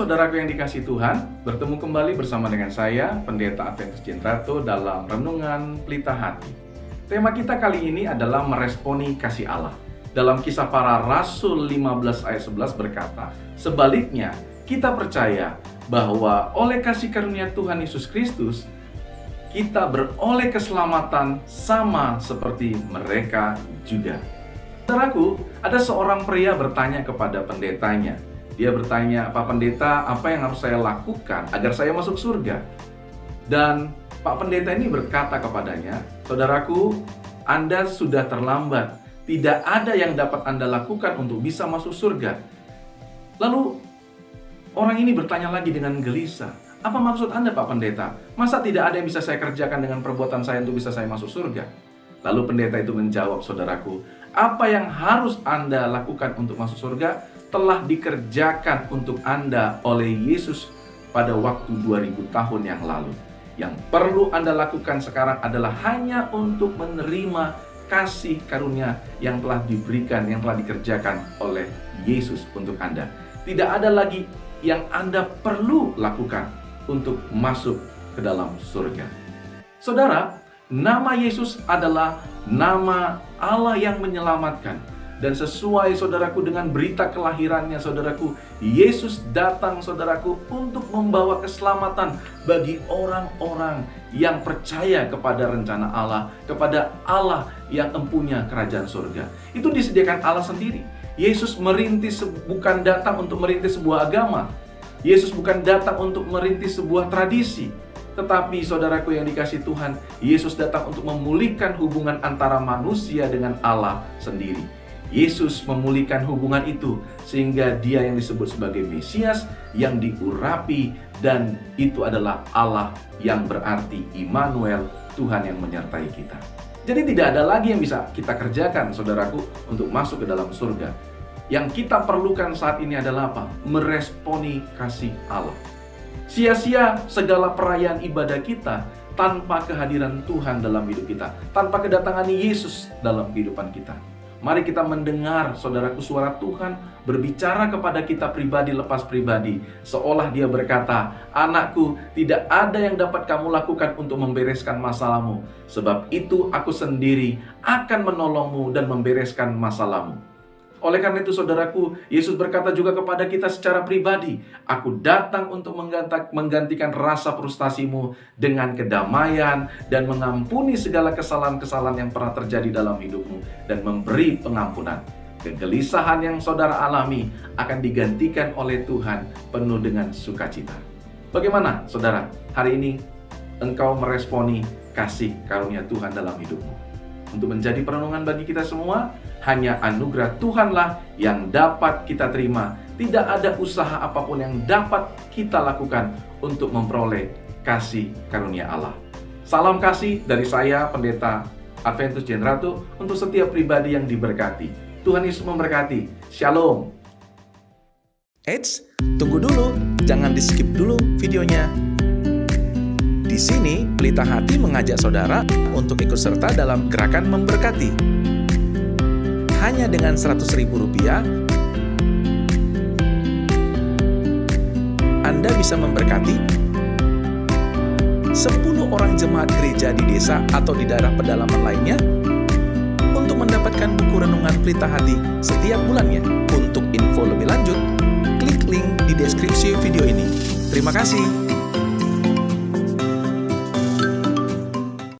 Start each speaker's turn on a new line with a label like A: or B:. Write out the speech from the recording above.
A: saudaraku yang dikasihi Tuhan, bertemu kembali bersama dengan saya, Pendeta Adventus Jendrato dalam Renungan Pelita Hati. Tema kita kali ini adalah meresponi kasih Allah. Dalam Kisah Para Rasul 15 ayat 11 berkata, sebaliknya kita percaya bahwa oleh kasih karunia Tuhan Yesus Kristus, kita beroleh keselamatan sama seperti mereka juga. Saudaraku, ada seorang pria bertanya kepada pendetanya. Dia bertanya, Pak Pendeta, apa yang harus saya lakukan agar saya masuk surga? Dan Pak Pendeta ini berkata kepadanya, saudaraku, Anda sudah terlambat. Tidak ada yang dapat Anda lakukan untuk bisa masuk surga. Lalu, orang ini bertanya lagi dengan gelisah, apa maksud Anda Pak Pendeta? Masa tidak ada yang bisa saya kerjakan dengan perbuatan saya untuk bisa saya masuk surga? Lalu pendeta itu menjawab, saudaraku, apa yang harus Anda lakukan untuk masuk surga telah dikerjakan untuk Anda oleh Yesus pada waktu 2000 tahun yang lalu. Yang perlu Anda lakukan sekarang adalah hanya untuk menerima kasih karunia yang telah diberikan, yang telah dikerjakan oleh Yesus untuk Anda. Tidak ada lagi yang Anda perlu lakukan untuk masuk ke dalam surga. Saudara, nama Yesus adalah nama Allah yang menyelamatkan. Dan sesuai saudaraku dengan berita kelahirannya, saudaraku, Yesus datang saudaraku untuk membawa keselamatan bagi orang-orang yang percaya kepada rencana Allah, kepada Allah yang empunya kerajaan surga. Itu disediakan Allah sendiri. Yesus bukan datang untuk merintis sebuah agama. Yesus bukan datang untuk merintis sebuah tradisi. Tetapi saudaraku yang dikasihi Tuhan, Yesus datang untuk memulihkan hubungan antara manusia dengan Allah sendiri. Yesus memulihkan hubungan itu sehingga dia yang disebut sebagai Mesias yang diurapi, dan itu adalah Allah yang berarti Immanuel, Tuhan yang menyertai kita. Jadi tidak ada lagi yang bisa kita kerjakan saudaraku untuk masuk ke dalam surga. Yang kita perlukan saat ini adalah apa? Meresponi kasih Allah. Sia-sia segala perayaan ibadah kita tanpa kehadiran Tuhan dalam hidup kita, tanpa kedatangan Yesus dalam kehidupan kita. Mari kita mendengar, saudaraku, suara Tuhan berbicara kepada kita pribadi lepas pribadi. Seolah dia berkata, anakku, tidak ada yang dapat kamu lakukan untuk membereskan masalahmu. Sebab itu aku sendiri akan menolongmu dan membereskan masalahmu. Oleh karena itu, saudaraku, Yesus berkata juga kepada kita secara pribadi, aku datang untuk menggantikan rasa frustasimu dengan kedamaian dan mengampuni segala kesalahan-kesalahan yang pernah terjadi dalam hidupmu dan memberi pengampunan. Kegelisahan yang saudara alami akan digantikan oleh Tuhan penuh dengan sukacita. Bagaimana, saudara, hari ini engkau meresponi kasih karunia Tuhan dalam hidupmu? Untuk menjadi perenungan bagi kita semua, hanya anugerah Tuhanlah yang dapat kita terima. Tidak ada usaha apapun yang dapat kita lakukan untuk memperoleh kasih karunia Allah. Salam kasih dari saya, Pendeta Adventus Jendrato, untuk setiap pribadi yang diberkati. Tuhan Yesus memberkati. Shalom.
B: Eits, tunggu dulu. Jangan di-skip dulu videonya. Di sini, Pelita Hati mengajak saudara untuk ikut serta dalam gerakan memberkati. Hanya dengan Rp100.000, Anda bisa memberkati 10 orang jemaat gereja di desa atau di daerah pedalaman lainnya untuk mendapatkan buku renungan Pelita Hati setiap bulannya. Untuk info lebih lanjut, klik link di deskripsi video ini. Terima kasih.